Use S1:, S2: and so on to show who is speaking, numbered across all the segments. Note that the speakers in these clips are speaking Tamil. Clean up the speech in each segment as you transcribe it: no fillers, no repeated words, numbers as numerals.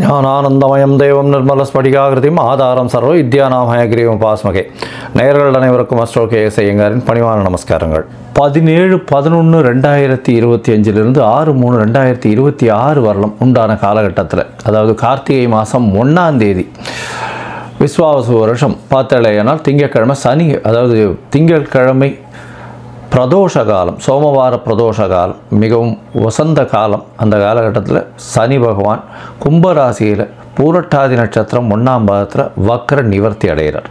S1: ஞானானந்தமயம் தேவம் நிர்மலஸ்படிகாகிருதியும் ஆதாரம் சர்வ வித்யானாம் ஹயக்ரீவம் பாஸ்மகே. நேயர்கள் அனைவருக்கும் அஸ்ட்ரோ கேஎஸ் ஐயங்காரின் பணிவான நமஸ்காரங்கள். 17/11/2025 6/3/2026 வரலும் உண்டான காலகட்டத்தில், அதாவது கார்த்திகை மாதம் 1ஆம் தேதி விஸ்வாவசு வருஷம் பார்த்தலையானால் திங்கட்கிழமை சனி, அதாவது திங்கட்கிழமை பிரதோஷ காலம், சோமவார பிரதோஷ காலம், மிகவும் வசந்த காலம். அந்த காலகட்டத்தில் சனி பகவான் கும்பராசியில் பூரட்டாதி நட்சத்திரம் 1ஆம் பாதத்தில் வக்ர நிவர்த்தி அடைகிறார்.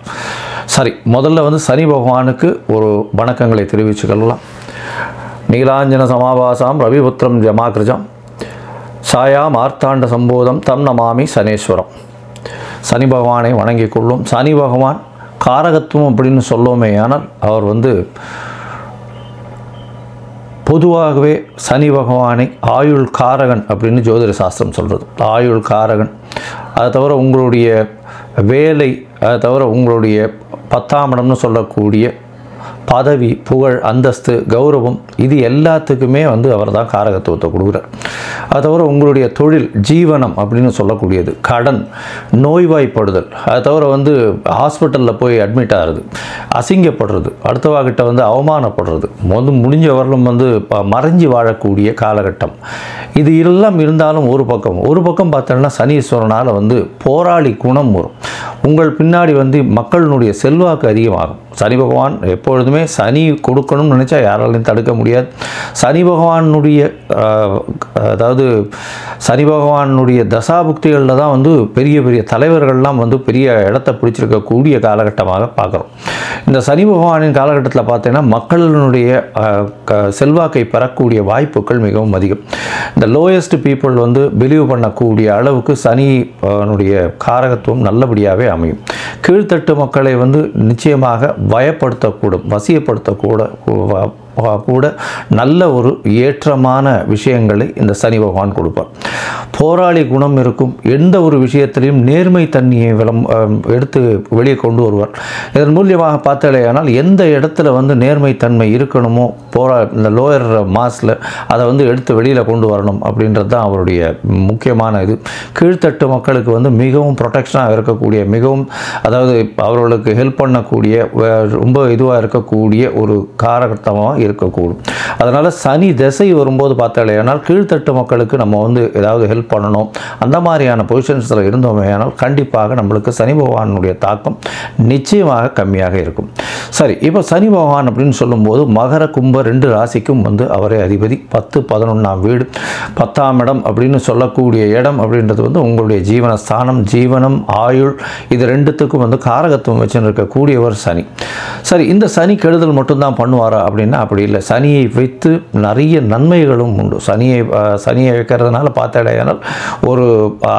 S1: சரி, முதல்ல சனி பகவானுக்கு ஒரு வணக்கங்களை தெரிவிச்சுக்கலாம். நீலாஞ்சன சமாபாசாம் ரவிபுத்திரம் ஜமாகிருஜம் சாயா மார்த்தாண்ட சம்போதம் தம் நமாமி சனீஸ்வரம். சனி பகவானை வணங்கிக் கொள்ளும். சனி பகவான் காரகத்துவம் அப்படின்னு சொல்லுவோமே, ஆனால் அவர் பொதுவாகவே சனி பகவானை ஆயுள் காரகன் அப்படின்னு ஜோதிட சாஸ்திரம் சொல்கிறது. ஆயுள் காரகன். அதை தவிர உங்களுடைய வேலை, அதை தவிர உங்களுடைய 10ஆம் இடம்னு சொல்லக்கூடிய பதவி, புகழ், அந்தஸ்து, கௌரவம், இது எல்லாத்துக்குமே அவர் தான் காரகத்துவத்தை கொடுக்குறார். அது தவிர உங்களுடைய தொழில், ஜீவனம் அப்படின்னு சொல்லக்கூடியது, கடன், நோய்வாய்ப்படுதல், அது தவிர ஹாஸ்பிட்டலில் போய் அட்மிட் ஆகிறது, அசிங்கப்படுறது, அடுத்தவாகிட்ட அவமானப்படுறது, முடிஞ்ச வரலும் மறைஞ்சி வாழக்கூடிய காலகட்டம். இது எல்லாம் இருந்தாலும் ஒரு பக்கம் பார்த்தோம்னா சனீஸ்வரனால் போராளி குணம் வரும். உங்கள் பின்னாடி மக்களினுடைய செல்வாக்கு அதிகமாகும். சனி பகவான் எப்பொழுதுமே சனி கொடுக்கணும்னு நினச்சா யாராலையும் தடுக்க முடியாது. சனி பகவானுடைய அதாவது சனி பகவானுடைய தசாபுக்திகளில் தான் பெரிய பெரிய தலைவர்கள்லாம் பெரிய இடத்தை பிடிச்சிருக்கக்கூடிய காலகட்டமாக பார்க்குறோம். இந்த சனி பகவானின் காலகட்டத்தில் பார்த்தீங்கன்னா மக்களினுடைய செல்வாக்கை பெறக்கூடிய வாய்ப்புகள் மிகவும் அதிகம். இந்த லோயஸ்ட் பீப்புள் பிலீவ் பண்ணக்கூடிய அளவுக்கு சனியினுடைய காரகத்துவம் நல்லபடியாகவே அமையும். கீழ்த்தட்டு மக்களை நிச்சயமாக பயப்படுத்தக்கூடும், வசியப்படுத்தக்கூட நல்ல ஒரு ஏற்றமான விஷயங்களை இந்த சனி பகவான் கொடுப்பார். போராளி குணம் இருக்கும். எந்த ஒரு விஷயத்திலையும் நேர்மை தன்மையை எடுத்து வெளியே கொண்டு வருவார். இதன் மூலியமாக பார்த்தாலேயானால் எந்த இடத்துல நேர்மை தன்மை இருக்கணுமோ, இந்த லோயர் மாஸில் அதை எடுத்து வெளியில் கொண்டு வரணும் அப்படின்றது தான் அவருடைய முக்கியமான இது. கீழ்த்தட்டு மக்களுக்கு மிகவும் ப்ரொடெக்ஷனாக இருக்கக்கூடிய, மிகவும் அதாவது அவர்களுக்கு ஹெல்ப் பண்ணக்கூடிய, ரொம்ப இதுவாக இருக்கக்கூடிய ஒரு காரகட்டமாக இருக்கக்கூடும். அதனால் சனி திசை வரும்போது பார்த்தாலேயானால் கீழ்த்தட்டு மக்களுக்கு நம்ம ஏதாவது ஹெல்ப் பண்ணணும், அந்த மாதிரியான பொசிஷன்ஸில் இருந்தோமே ஆனால் கண்டிப்பாக நம்மளுக்கு சனி பகவானுடைய தாக்கம் நிச்சயமாக கம்மியாக இருக்கும். சரி, இப்போ சனி பகவான் அப்படின்னு சொல்லும்போது மகர கும்ப 2 ராசிக்கும் அவரே அதிபதி. 10, 11ஆம் வீடு, 10ஆம் இடம் அப்படின்னு சொல்லக்கூடிய இடம் அப்படின்றது உங்களுடைய ஜீவனஸ்தானம், ஜீவனம், ஆயுள், இது ரெண்டுத்துக்கும் காரகத்துவம் வச்சுன்னு இருக்கக்கூடியவர் சனி. சரி, இந்த சனி கெடுதல் மட்டும்தான் பண்ணுவாரா அப்படின்னா அப்படி இல்லை. சனியை வைத்து நிறைய நன்மைகளும் உண்டு. சனியை வைக்கிறதுனால பார்த்தாலேயானால் ஒரு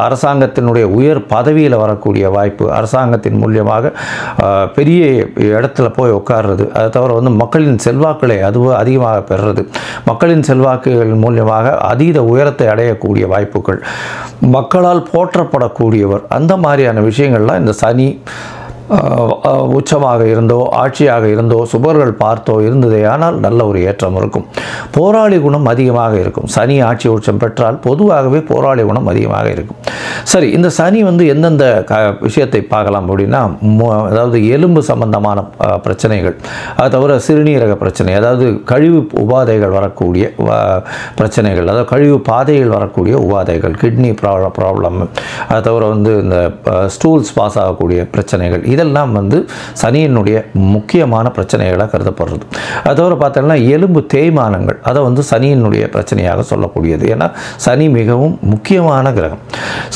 S1: அரசாங்கத்தினுடைய உயர் பதவியில் வரக்கூடிய வாய்ப்பு, அரசாங்கத்தின் மூலியமாக பெரிய இடத்துல போய் உட்கார்றது, அதை தவிர மக்களின் செல்வாக்களை அதிகமாக பெறுறது, மக்களின் செல்வாக்குகள் மூலியமாக அதீத உயரத்தை அடையக்கூடிய வாய்ப்புகள், மக்களால் போற்றப்படக்கூடியவர், அந்த மாதிரியான விஷயங்கள்லாம் இந்த சனி உச்சமாக இருந்தோ, ஆட்சியாக இருந்தோ, சுபர்கள் பார்த்தோ இருந்ததே ஆனால் நல்ல ஒரு ஏற்றம் இருக்கும். போராளி குணம் அதிகமாக இருக்கும். சனி ஆட்சி உச்சம் பெற்றால் பொதுவாகவே போராளி குணம் அதிகமாக இருக்கும். சரி, இந்த சனி எந்தெந்த விஷயத்தை பார்க்கலாம் அப்படின்னா, அதாவது எலும்பு சம்பந்தமான பிரச்சனைகள், அது தவிர சிறுநீரக பிரச்சனை, அதாவது கழிவு உபாதைகள் வரக்கூடிய பிரச்சனைகள், அதாவது கழிவு பாதைகள் வரக்கூடிய உபாதைகள், கிட்னி ப்ராப்ளம், அது தவிர இந்த ஸ்டூல்ஸ் பாஸ் ஆகக்கூடிய பிரச்சனைகள், இதெல்லாம் சனியினுடைய முக்கியமான பிரச்சனைகளாக கருதப்படுறது. அது தவிர பார்த்தோம்னா எலும்பு தேய்மானங்கள், அதை சனியினுடைய பிரச்சனையாக சொல்லக்கூடியது. ஏன்னா சனி மிகவும் முக்கியமான கிரகம்.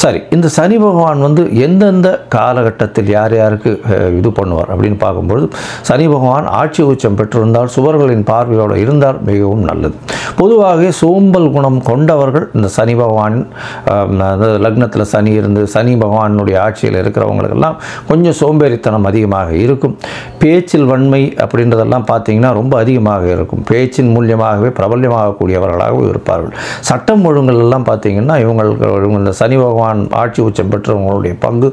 S1: சரி, இந்த சனி பகவான் எந்தெந்த காலகட்டத்தில் யார் யாருக்கு இது பண்ணுவார் அப்படின்னு பார்க்கும்பொழுது, சனி பகவான் ஆட்சி உச்சம் பெற்றிருந்தால், சுவர்களின் பார்வையோடு இருந்தால் மிகவும் நல்லது. பொதுவாக சோம்பல் குணம் கொண்டவர்கள் இந்த சனி பகவான் லக்னத்தில் சனி இருந்து சனி பகவானுடைய ஆட்சியில் இருக்கிறவங்களுக்கெல்லாம் கொஞ்சம் சோம்பேறித்தனம் அதிகமாக இருக்கும். பேச்சில் வன்மை அப்படின்றதெல்லாம் பார்த்தீங்கன்னா ரொம்ப அதிகமாக இருக்கும். பேச்சின் மூலியமாகவே பிரபல்யமாகக்கூடியவர்களாகவும் இருப்பார்கள். சட்டம் ஒழுங்குகள் எல்லாம் பார்த்தீங்கன்னா இவங்களுக்கு இந்த சனி பகவான் பகவான் ஆட்சி உச்சம் பெற்றவங்களுடைய பங்கு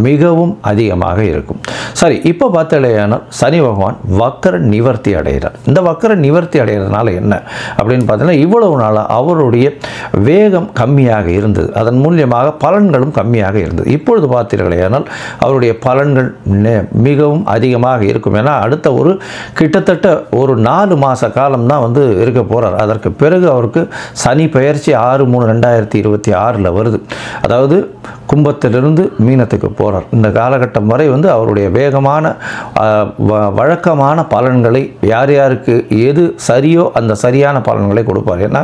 S1: மிகவும் அதிகமாக இருக்கும். சரி, இப்போ பார்த்தாலேயானால் சனி பகவான் வக்கர நிவர்த்தி அடைகிறார். இந்த வக்கர நிவர்த்தி அடைகிறதுனால என்ன அப்படின்னு பார்த்தீங்கன்னா, இவ்வளவு நாளாக அவருடைய வேகம் கம்மியாக இருந்தது, அதன் மூலியமாக பலன்களும் கம்மியாக இருந்தது. இப்பொழுது பார்த்தீர்களேயானால் அவருடைய பலன்கள் மிகவும் அதிகமாக இருக்கும். ஏன்னா அடுத்த ஒரு கிட்டத்தட்ட ஒரு 4 மாத காலம் தான் வந்து இருக்க போகிறார். அதற்கு பிறகு அவருக்கு சனி பெயர்ச்சி 6/3/2026 வருது. அதாவது கும்பத்திலிருந்து மீனத்துக்கு போகிறார். இந்த காலகட்டம் வரை வந்து அவருடைய வேகமான வழக்கமான பலன்களை யார் யாருக்கு எது சரியோ அந்த சரியான பலன்களை கொடுப்பார். ஏன்னா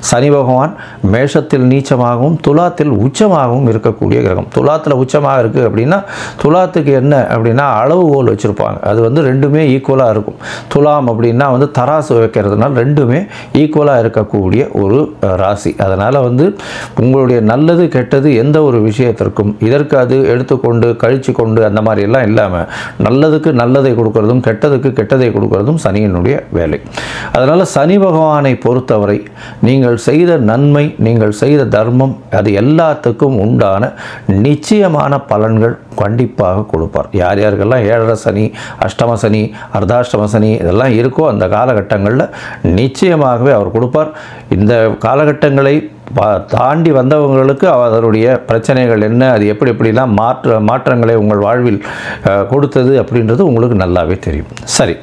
S1: சனி பகவான் மேஷத்தில் நீச்சமாகவும் துலாத்தில் உச்சமாகவும் இருக்கக்கூடிய கிரகம். துலாத்தில் உச்சமாக இருக்குது அப்படின்னா துலாத்துக்கு என்ன அப்படின்னா அளவுகோல் வச்சுருப்பாங்க. அது வந்து ரெண்டுமே ஈக்குவலாக இருக்கும். துலாம் அப்படின்னா வந்து தராசு வைக்கிறதுனால ரெண்டுமே ஈக்குவலாக இருக்கக்கூடிய ஒரு ராசி. அதனால் வந்து உங்களுடைய நல்லது கெட்டது எந்த ஒரு விஷயத்திற்கும் இதற்கு அது எடுத்துக்கொண்டு கழித்து கொண்டு அந்த மாதிரி எல்லாம் இல்லாமல் நல்லதுக்கு நல்லதை கொடுக்கறதும் கெட்டதுக்கு கெட்டதை கொடுக்கறதும் சனியினுடைய வேலை. அதனால் சனி பகவானை பொறுத்தவரை நீங்கள் செய்த நன்மை, நீங்கள் செய்த தர்மம், அது எல்லாத்துக்கும் உண்டான நிச்சயமான பலன்கள் கண்டிப்பாக கொடுப்பார். யார் யாருக்கெல்லாம் 7.5 சனி, அஷ்டம சனி, அர்த்தாஷ்டம சனி இதெல்லாம் இருக்கோ அந்த காலகட்டங்களில் நிச்சயமாகவே அவர் கொடுப்பார். இந்த காலகட்டங்களை தாண்டி வந்தவங்களுக்கு அதனுடைய பிரச்சனைகள் என்ன, அது எப்படிலாம் மாற்றங்களை உங்கள் வாழ்வில் கொடுத்தது அப்படின்றது உங்களுக்கு நல்லாவே தெரியும். சரி,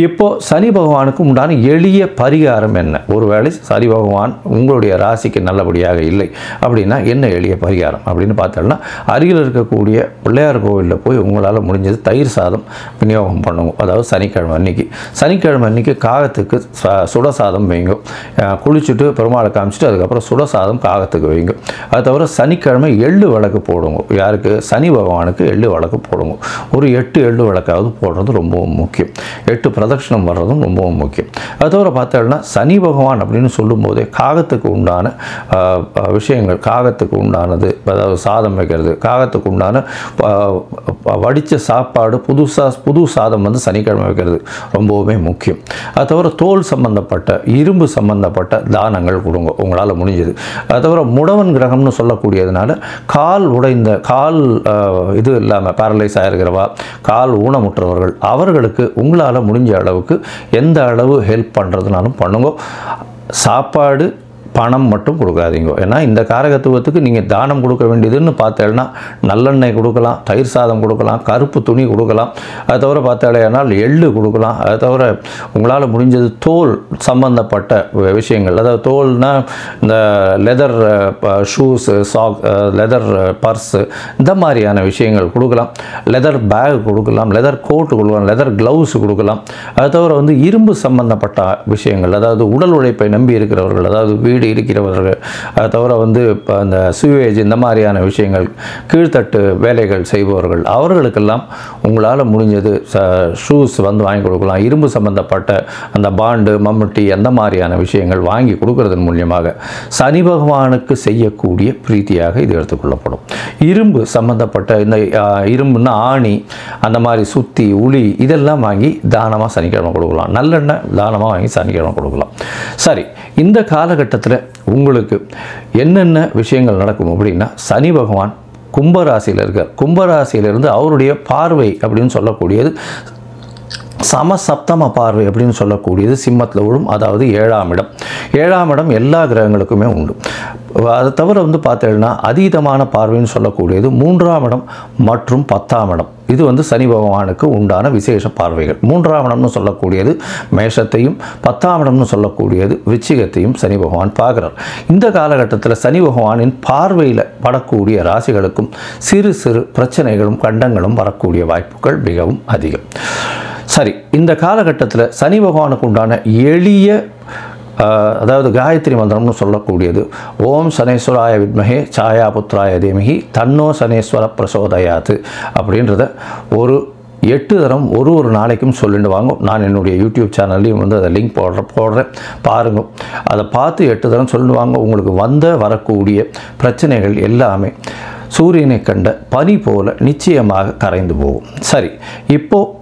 S1: இப்போது சனி பகவானுக்கு உண்டான எளிய பரிகாரம் என்ன? ஒருவேளை சனி பகவான் உங்களுடைய ராசிக்கு நல்லபடியாக இல்லை அப்படின்னா என்ன எளிய பரிகாரம் அப்படின்னு பார்த்தோம்னா, அருகில் இருக்கக்கூடிய பிள்ளையார் கோவிலில் போய் உங்களால் முடிஞ்சது தயிர் சாதம் விநியோகம் பண்ணுங்க. அதாவது சனிக்கிழமை அன்னைக்கு காகத்துக்கு சுடசாதம் வைங்க. குளிச்சுட்டு பெருமாளை காமிச்சிட்டு அதுக்கப்புறம் சுடசாதம் காகத்துக்கு வைங்க. அது தவிர சனிக்கிழமை எள்ளு விளக்கு போடுங்க. யாருக்கு? சனி பகவானுக்கு எள்ளு விளக்கு போடுங்க. ஒரு 8 எள்ளு விளக்காவது போடுறது ரொம்பவும் முக்கியம். 8 பிரதட்சணம் வர்றதும் ரொம்பவும் முக்கியம். அது தவிர பார்த்தோம்னா சனி பகவான் அப்படின்னு சொல்லும்போதே காகத்துக்கு உண்டான விஷயங்கள், காகத்துக்கு உண்டானது, அதாவது சாதம் வைக்கிறது, காகத்துக்கு உண்டான வடித்த சாப்பாடு, புது சாதம் வந்து சனிக்கிழமை வைக்கிறது ரொம்பவுமே முக்கியம். அது தவிர தோல் சம்பந்தப்பட்ட, இரும்பு சம்பந்தப்பட்ட தானங்கள் கொடுங்க உங்களால் முடிஞ்சது. அது தவிர முடவன் கிரகம்னு சொல்லக்கூடியதுனால கால் உடைந்த, கால் இது இல்லாமல் பேரலைஸ் ஆகிருக்கிறவா, கால் ஊனமுற்றவர்கள், அவர்களுக்கு உங்களால் முடிஞ்ச அளவுக்கு எந்த அளவு ஹெல்ப் பண்ணுறதுனாலும் பண்ணுங்க. சாப்பாடு பணம் மட்டும் கொடுக்காதீங்க. ஏன்னா இந்த காரகத்துவத்துக்கு நீங்கள் தானம் கொடுக்க வேண்டியதுன்னு பார்த்தேன்னா நல்லெண்ணெய் கொடுக்கலாம், தயிர் சாதம் கொடுக்கலாம், கருப்பு துணி கொடுக்கலாம். அது தவிர பார்த்தாலேனால் எள்ளு கொடுக்கலாம். அது தவிர உங்களால் முடிஞ்சது தோல் சம்பந்தப்பட்ட விஷயங்கள், அதாவது தோல்னால் இந்த லெதர் ஷூஸு, லெதர் பர்ஸு, இந்த மாதிரியான விஷயங்கள் கொடுக்கலாம். லெதர் பேக் கொடுக்கலாம், லெதர் கோட்டு கொடுக்கலாம், லெதர் க்ளவுஸ் கொடுக்கலாம். அது தவிர வந்து இரும்பு சம்பந்தப்பட்ட விஷயங்கள், அதாவது உடல் உழைப்பை நம்பி இருக்கிறவர்கள், அதாவது வீடு இருக்கிறவர்கள், அதை தவிர வந்து இப்போ அந்த சுவேஜ் இந்த மாதிரியான விஷயங்கள், கீழ்த்தட்டு வேலைகள் செய்பவர்கள், அவர்களுக்கெல்லாம் உங்களால் முடிஞ்சது ஷூஸ் வந்து வாங்கி கொடுக்கலாம். இரும்பு சம்பந்தப்பட்ட அந்த பாண்டு, மம்முட்டி அந்த மாதிரியான விஷயங்கள் வாங்கி கொடுக்கறதன் மூலியமாக சனி பகவானுக்கு செய்யக்கூடிய பிரீத்தியாக இது எடுத்துக்கொள்ளப்படும். இரும்பு சம்பந்தப்பட்ட இந்த இரும்புன்னா ஆணி, அந்த மாதிரி சுத்தி, உளி இதெல்லாம் வாங்கி தானமாக சனிக்கிழமை கொடுக்கலாம். நல்லெண்ணெய் தானமாக வாங்கி சனிக்கிழமை கொடுக்கலாம். சரி, இந்த காலகட்டத்தில் உங்களுக்கு என்னென்ன விஷயங்கள் நடக்கும் அப்படின்னா, சனி பகவான் கும்பராசியில் இருக்கார். கும்பராசியிலிருந்து அவருடைய பார்வை அப்படின்னு சொல்லக்கூடியது சமசப்தம பார்வை அப்படின்னு சொல்லக்கூடியது சிம்மத்தில் விழும். அதாவது 7ஆம் இடம். 7ஆம் இடம் எல்லா கிரகங்களுக்குமே உண்டு. அதை தவிர வந்து பார்த்தீங்கன்னா அதீதமான பார்வைன்னு சொல்லக்கூடியது 3ஆம் இடம் மற்றும் 10ஆம் இடம். இது வந்து சனி பகவானுக்கு உண்டான விசேஷ பார்வைகள். 3ஆம் இடம்னு சொல்லக்கூடியது மேஷத்தையும், 10ஆம் இடம்னு சொல்லக்கூடியது விருச்சிகத்தையும் சனி பகவான் பார்க்குறார். இந்த காலகட்டத்தில் சனி பகவானின் பார்வையில் படக்கூடிய ராசிகளுக்கும் சிறு சிறு பிரச்சனைகளும் கண்டங்களும் வரக்கூடிய வாய்ப்புகள் மிகவும் அதிகம். சரி, இந்த காலகட்டத்தில் சனி பகவானுக்கு உண்டான எளிய, அதாவது காயத்ரி மந்திரம்னு சொல்லக்கூடியது ஓம் சனேஸ்வராய வித்மஹே சாயா புத்ராய தீமஹி தன்னோ சனேஸ்வர பிரசோதயாத்து அப்படின்றத ஒரு 8 தரம் ஒரு நாளைக்கும் சொல்லிட்டு வாங்க. நான் என்னுடைய யூடியூப் சேனல்லையும் வந்து அதை லிங்க் போடுறேன் பாருங்கள். அதை பார்த்து 8 தரம் சொல்லிட்டு வாங்க. உங்களுக்கு வரக்கூடிய பிரச்சனைகள் எல்லாமே சூரியனை கண்ட பனி போல நிச்சயமாக கரைந்து போகும். சரி, இப்போது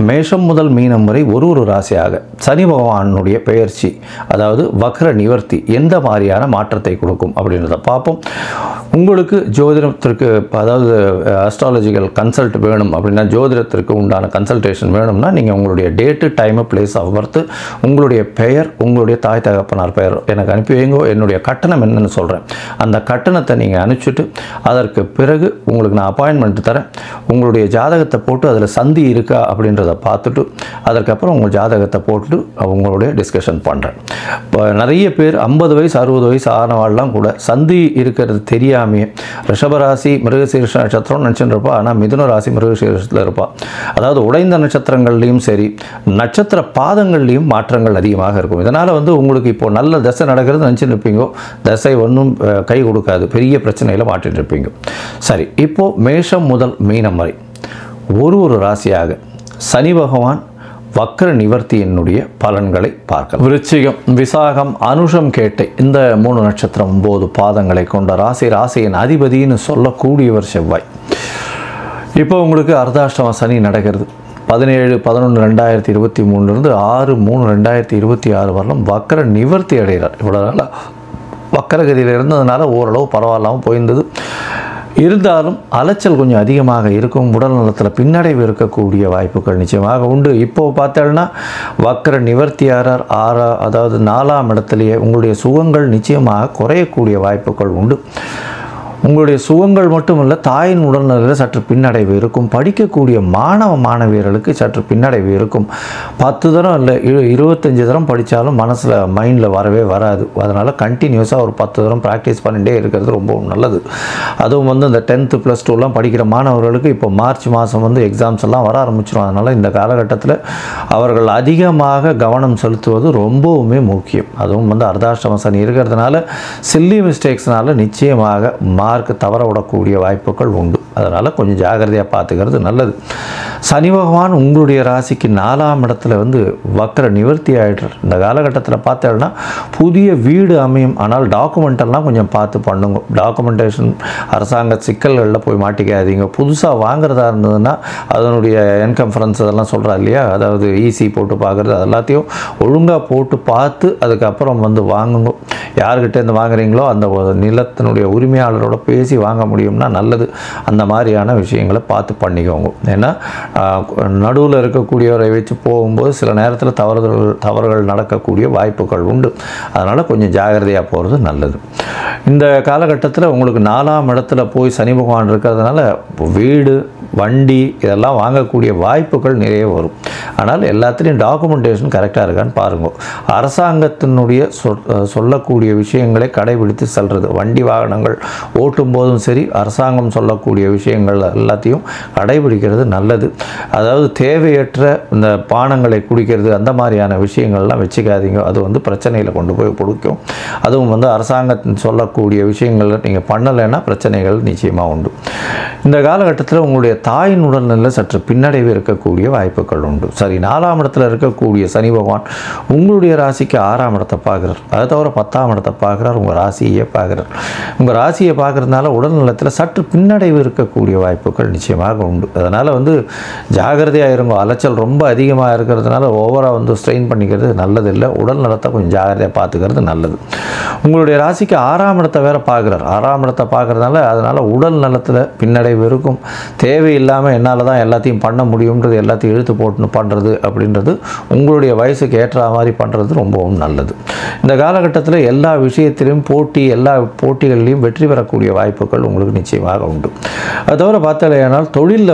S1: மேஷம் முதல் மீனம் வரை ஒரு ராசியாக சனி பகவானுடைய பெயர்ச்சி, அதாவது வக்ர நிவர்த்தி எந்த மாதிரியான மாற்றத்தை கொடுக்கும் அப்படின்றத பார்ப்போம். உங்களுக்கு ஜோதிடத்திற்கு, அதாவது அஸ்ட்ராலஜிக்கல் கன்சல்ட் வேணும் அப்படின்னா, ஜோதிடத்திற்கு உண்டான கன்சல்டேஷன் வேணும்னா நீங்கள் உங்களுடைய date, time, place of birth, உங்களுடைய பெயர், உங்களுடைய தாய் தகப்பனார் பெயர் எனக்கு அனுப்பி வைங்க. என்னுடைய கட்டணம் என்னன்னு சொல்கிறேன். அந்த கட்டணத்தை நீங்கள் அனுப்பிச்சிட்டு அதற்கு பிறகு உங்களுக்கு நான் அப்பாயின்மெண்ட் தரேன். உங்களுடைய ஜாதகத்தை போட்டு அதில் சந்தி இருக்கா அப்படின்றத பார்த்துட்டு அதற்கப்புறம் உங்கள் ஜாதகத்தை போட்டுட்டு அவங்களுடைய டிஸ்கஷன் பண்ணுறேன். இப்போ நிறைய பேர் 50 வயசு 60 வயசு ஆனவாள்லாம் கூட சந்தி இருக்கிறது தெரியாமையே ரிஷபராசி மிருகசீரிஷ நட்சத்திரம் நினச்சிட்டு இருப்பா. ஆனால் மிதுன ராசி மிருகசீரிஷத்தில் இருப்பாள். அதாவது உடைந்த நட்சத்திரங்கள்லையும் சரி, நட்சத்திர பாதங்கள்லையும் மாற்றங்கள் அதிகமாக இருக்கும். இதனால் உங்களுக்கு இப்போ நல்ல தசை நடக்கிறது நினச்சிட்டு இருப்பீங்க, தசை ஒன்றும் கை கொடுக்காது, பெரிய பிரச்சனையில் மாட்டிட்டு இருப்பீங்க. சரி, இப்போது மேஷம் முதல் மீனம் வரை ஒரு ராசியாக சனி பகவான் வக்ர நிவர்த்தியினுடைய பலன்களை பார்க்கலாம். விருச்சிகம், விசாகம், அனுஷம், கேட்டை இந்த 3 நட்சத்திரம் 9 பாதங்களை கொண்ட ராசி, ராசியின் அதிபதினு சொல்லக்கூடியவர் செவ்வாய். இப்போ உங்களுக்கு அர்த்தாஷ்டம சனி நடக்கிறது. 17/11/2023 6/3/2026 வரலாம் வக்ர நிவர்த்தி அடைகிறார். இவ்வளோ நாள் வக்கரகதியில் இருந்ததுனால ஓரளவு பரவாயில்லாமல் போயிருந்தது. இருந்தாலும் அலைச்சல் கொஞ்சம் அதிகமாக இருக்கும். உடல் நலத்தில் பின்னடைவு இருக்கக்கூடிய வாய்ப்புகள் நிச்சயமாக உண்டு. இப்போது பார்த்தோன்னா வக்ர நிவர்த்தியாளர் அதாவது 4ஆம் இடத்துலையே உங்களுடைய சுகங்கள் நிச்சயமாக குறையக்கூடிய வாய்ப்புகள் உண்டு. உங்களுடைய சுகங்கள் மட்டுமல்ல, தாயின் உடல்நலையில் சற்று பின்னடைவு இருக்கும். படிக்கக்கூடிய மாணவியர்களுக்கு சற்று பின்னடைவு இருக்கும். 10 தரம் இல்லை 25 தரம் படித்தாலும் மனசில் மைண்டில் வரவே வராது. அதனால் கண்டினியூஸாக ஒரு 10 தரம் ப்ராக்டிஸ் பண்ணிகிட்டே இருக்கிறது ரொம்ப நல்லது. அதுவும் இந்த 10th +2 படிக்கிற மாணவர்களுக்கு இப்போ மார்ச் மாதம் எக்ஸாம்ஸ் எல்லாம் வர ஆரம்பிச்சிடும். அதனால் இந்த காலகட்டத்தில் அவர்கள் அதிகமாக கவனம் செலுத்துவது ரொம்பவுமே முக்கியம். அதுவும் அர்த்தாஷ்டம சனி இருக்கிறதுனால சில்லி மிஸ்டேக்ஸ்னால நிச்சயமாக மார்க் தவற விடக்கூடிய வாய்ப்புகள் உண்டு. அதனால் கொஞ்சம் ஜாகிரதையாக பார்த்துக்கிறது நல்லது. சனி பகவான் உங்களுடைய ராசிக்கு 4ஆம் இடத்துல வக்ர நிவர்த்தி ஆகிடுறார். இந்த காலகட்டத்தில் பார்த்தோம்னா புதிய வீடு அமையும். ஆனால் டாக்குமெண்டெல்லாம் கொஞ்சம் பார்த்து பண்ணுங்க. டாக்குமெண்டேஷன் அரசாங்க சிக்கல்களில் போய் மாட்டிக்காதீங்க. புதுசாக வாங்குறதா இருந்ததுன்னா அதனுடைய என்கம்ஃபரன்ஸ் அதெல்லாம் சொல்கிறா இல்லையா, அதாவது ஈசி போட்டு பார்க்குறது, அது எல்லாத்தையும் ஒழுங்காக போட்டு பார்த்து அதுக்கப்புறம் வாங்குங்க. யாருக்கிட்டேருந்து வாங்குறீங்களோ அந்த நிலத்தினுடைய உரிமையாளரோட பேசி வாங்க முடியும்னா நல்லது. அந்த மாதிரியான விஷயங்களை பார்த்து பண்ணிக்கோங்க. ஏன்னா நடுவில் இருக்கக்கூடியவரை வச்சு போகும்போது சில நேரத்தில் தவறுகள் நடக்கக்கூடிய வாய்ப்புகள் உண்டு. அதனால் கொஞ்சம் ஜாகிரதையாக போகிறது நல்லது. இந்த காலகட்டத்தில் உங்களுக்கு 4ஆம் இடத்துல போய் சனி பகவான் இருக்கிறதுனால வீடு, வண்டி இதெல்லாம் வாங்கக்கூடிய வாய்ப்புகள் நிறைய வரும். ஆனால் எல்லாத்துலேயும் டாக்குமெண்டேஷன் கரெக்டாக இருக்கான்னு பாருங்கள். அரசாங்கத்தினுடைய சொல்லக்கூடிய விஷயங்களை கடைபிடித்து செல்வது, வண்டி வாகனங்கள் ஓட்டும் போதும் சரி, அரசாங்கம் சொல்லக்கூடிய விஷயங்கள் எல்லாத்தையும் கடைபிடிக்கிறது நல்லது. அதாவது தேவையற்ற இந்த பானங்களை குடிக்கிறது அந்த மாதிரியான விஷயங்கள்லாம் வச்சுக்காதீங்க. அது பிரச்சனையில் கொண்டு போய் கொடுக்கும். அதுவும் அரசாங்கத்தின் சொல்லக்கூடிய விஷயங்களில் நீங்கள் பண்ணலைன்னா பிரச்சனைகள் நிச்சயமாக உண்டு. இந்த காலகட்டத்தில் உங்களுடைய தாயின் உடல்நிலை சற்று பின்னடைவு இருக்கக்கூடிய வாய்ப்புகள் உண்டு. சரி, 4ஆம் இடத்துல இருக்கக்கூடிய சனி பகவான் உங்களுடைய ராசிக்கு 6ஆம் இடத்தை பார்க்குறார். அதை தவிர 10ஆம் இடத்தை பார்க்குறார். உங்கள் ராசியை பார்க்குறார். உங்கள் ராசியை பார்க்குறதுனால உடல்நலத்தில் சற்று பின்னடைவு இருக்கக்கூடிய வாய்ப்புகள் நிச்சயமாக உண்டு. அதனால் ஜாகிரதையாக இருங்க. அலைச்சல் ரொம்ப அதிகமாக இருக்கிறதுனால ஓவராக ஸ்ட்ரெயின் பண்ணிக்கிறது நல்லதில்லை. உடல் நலத்தை கொஞ்சம் ஜாகிரதையாக பார்த்துக்கிறது நல்லது. உங்களுடைய ராசிக்கு 6ஆம் இடத்தை வேறு பார்க்குறார். 6ஆம் இடத்தை பார்க்குறதுனால அதனால் உடல் நலத்தில் பின்னடைவு இருக்கும். தேவையில்லாமல் என்னால் தான் எல்லாத்தையும் பண்ண முடியுன்றது, எல்லாத்தையும் இழுத்து போட்டுன்னு பண்ணுறது அப்படின்றது உங்களுடைய வயசுக்கு ஏற்ற மாதிரி பண்ணுறது ரொம்பவும் நல்லது. இந்த காலகட்டத்தில் எல்லா விஷயத்திலையும் எல்லா போட்டிகள்லையும் வெற்றி பெறக்கூடிய வாய்ப்புகள் உங்களுக்கு நிச்சயமாக உண்டு. அது தவிர பார்த்தாலேயானால் தொழிலில்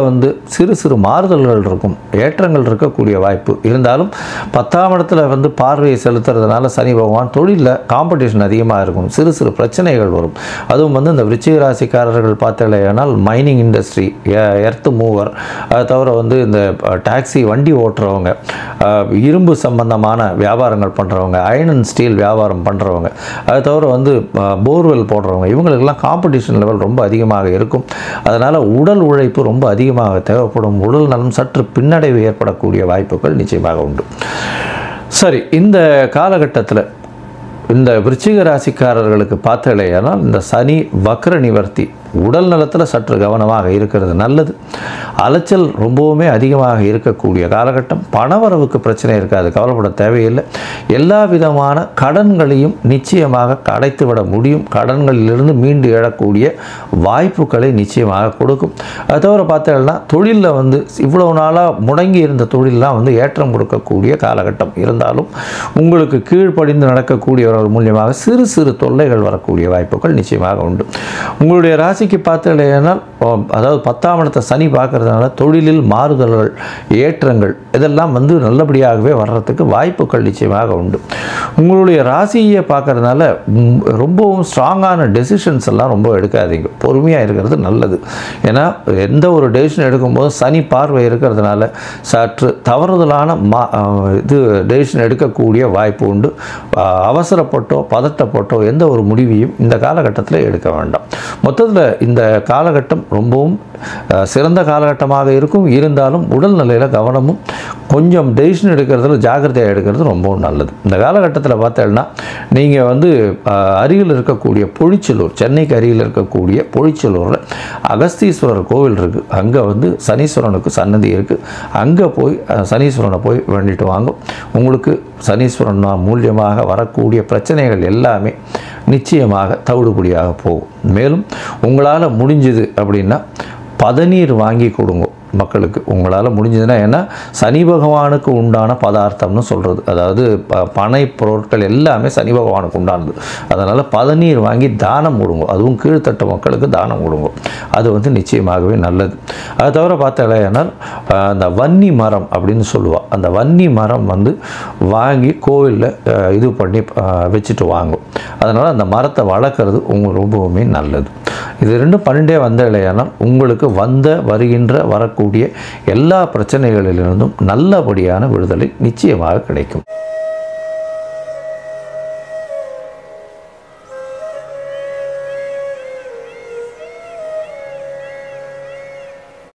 S1: சிறு சிறு மாறுதல்கள் இருக்கும், ஏற்றங்கள் இருக்கக்கூடிய வாய்ப்பு இருந்தாலும் 10ஆம் இடத்துல பார்வையை செலுத்துறதுனால சனி பகவான் தொழிலில் காம்படிஷன் அதிகமாக இருக்கும். சிறு சிறு பிரச்சனைகள் வரும். அதுவும் இந்த விருச்சிக ராசிக்காரர்கள் பார்த்தாலேயானால் மைனிங் இண்டஸ்ட்ரி, எர்த் மூவர், அது தவிர இந்த டாக்ஸி வண்டி ஓட்டுறவங்க, இரும்பு சம்பந்தமான வியாபாரங்கள் பண்ணுறவங்க, அயர்ன் அண்ட் ஸ்டீல் வியாபாரம் பண்ணுறவங்க, அது தவிர போர்வெல் போடுறவங்க, இவங்களுக்கெல்லாம் காம்படிஷன் லெவல் ரொம்ப அதிகமாக இருக்கும். அதனால் உடல் உழைப்பு ரொம்ப அதிகமாக தேவைப்படும். உடல் நலம் சற்று பின்னடைவு ஏற்படக்கூடிய வாய்ப்புகள் நிச்சயமாக உண்டு. சரி, இந்த காலகட்டத்தில் இந்த விருச்சிக ராசிக்காரர்களுக்கு பார்த்தாலேயானால் இந்த சனி வக்ர நிவர்த்தி உடல் நலத்தில் சற்று கவனமாக இருக்கிறது நல்லது. அலைச்சல் ரொம்பவுமே அதிகமாக இருக்கக்கூடிய காலகட்டம். பணவரவுக்கு பிரச்சனை இருக்காது, கவலைப்பட தேவையில்லை. எல்லா விதமான கடன்களையும் நிச்சயமாக அடைத்து விட முடியும். கடன்களிலிருந்து மீண்டு எழக்கூடிய வாய்ப்புகளை நிச்சயமாக கொடுக்கும். அது தவிர பார்த்தீங்கன்னா தொழிலில் வந்து இவ்வளவு நாளாக முடங்கி இருந்த தொழிலெலாம் வந்து ஏற்றம் கொடுக்கக்கூடிய காலகட்டம் இருந்தாலும் உங்களுக்கு கீழ்ப்படிந்து நடக்கக்கூடியவர்கள் மூலியமாக சிறு சிறு தொல்லைகள் வரக்கூடிய வாய்ப்புகள் நிச்சயமாக உண்டு. உங்களுடைய ராசிக்கு பார்த்தீங்கன்னா அதாவது 10ஆம் இடத்தை சனி பார்க்கறதுனால தொழிலில் மாறுதல்கள் ஏற்றங்கள் இதெல்லாம் வந்து நல்லபடியாகவே வர்றதுக்கு வாய்ப்புகள் நிச்சயமாக உண்டு. உங்களுடைய ராசியை பார்க்கறதுனால ரொம்பவும் ஸ்ட்ராங்கான டெசிஷன்ஸ் எல்லாம் ரொம்ப எடுக்காதீங்க, பொறுமையாக இருக்கிறது நல்லது. ஏன்னா எந்த ஒரு டெசிஷன் எடுக்கும்போது சனி பார்வை இருக்கிறதுனால சற்று தவறுதலான டெசிஷன் எடுக்கக்கூடிய வாய்ப்பு உண்டு. அவசரப்பட்டோ பதட்டப்பட்டோ எந்த ஒரு முடிவையும் இந்த காலகட்டத்தில் எடுக்க வேண்டாம். மொத்தத்தில் இந்த காலகட்டம் ரொம்பவும் சிறந்த காலகட்டமாக இருக்கும். இருந்தாலும் உடல்நிலையில் கவனமும் கொஞ்சம் டெசிஷன் எடுக்கிறதுல ஜாக்கிரதையாக எடுக்கிறது ரொம்பவும் நல்லது. இந்த காலகட்டத்தில் பார்த்தீங்கன்னா நீங்கள் வந்து அருகில் இருக்கக்கூடிய பொழிச்சலூர், சென்னைக்கு அருகில் இருக்கக்கூடிய பொழிச்சலூரில் அகஸ்தீஸ்வரர் கோவில் இருக்குது. அங்கே வந்து சனீஸ்வரனுக்கு சன்னதி இருக்குது. அங்கே போய் சனீஸ்வரனை போய் வேண்டிட்டு வாங்க. உங்களுக்கு சனீஸ்வரன் மூலியமாக வரக்கூடிய பிரச்சனைகள் எல்லாமே நிச்சயமாக தவிடுபடியாக போகும். மேலும் உங்களால் முடிஞ்சது அப்படின்னா பதநீர் வாங்கி கொடுங்க மக்களுக்கு. உங்களால் முடிஞ்சதுன்னா, ஏன்னா சனி பகவானுக்கு உண்டான பதார்த்தம்னு சொல்கிறது, அதாவது பனை பொருட்கள் எல்லாமே சனி பகவானுக்கு உண்டானது. அதனால் பதநீர் வாங்கி தானம் கொடுங்க, அதுவும் கீழ்த்தட்ட மக்களுக்கு தானம் கொடுங்க. அது வந்து நிச்சயமாகவே நல்லது. அது தவிர பார்த்தாலேனால் அந்த வன்னி மரம் அப்படின்னு சொல்லுவாள், அந்த வன்னி மரம் வந்து வாங்கி கோவிலில் இது பண்ணி வச்சுட்டு வாங்கும். அதனால் அந்த மரத்தை வளர்க்குறது உங்களுக்கு ரொம்பவுமே நல்லது. இது ரெண்டும் பண்ணிட்டே வந்த இல்லையானால் உங்களுக்கு வருகின்ற வரக்கூடிய எல்லா பிரச்சனைகளிலிருந்தும் நல்லபடியான விடுதலை நிச்சயமாக கிடைக்கும்.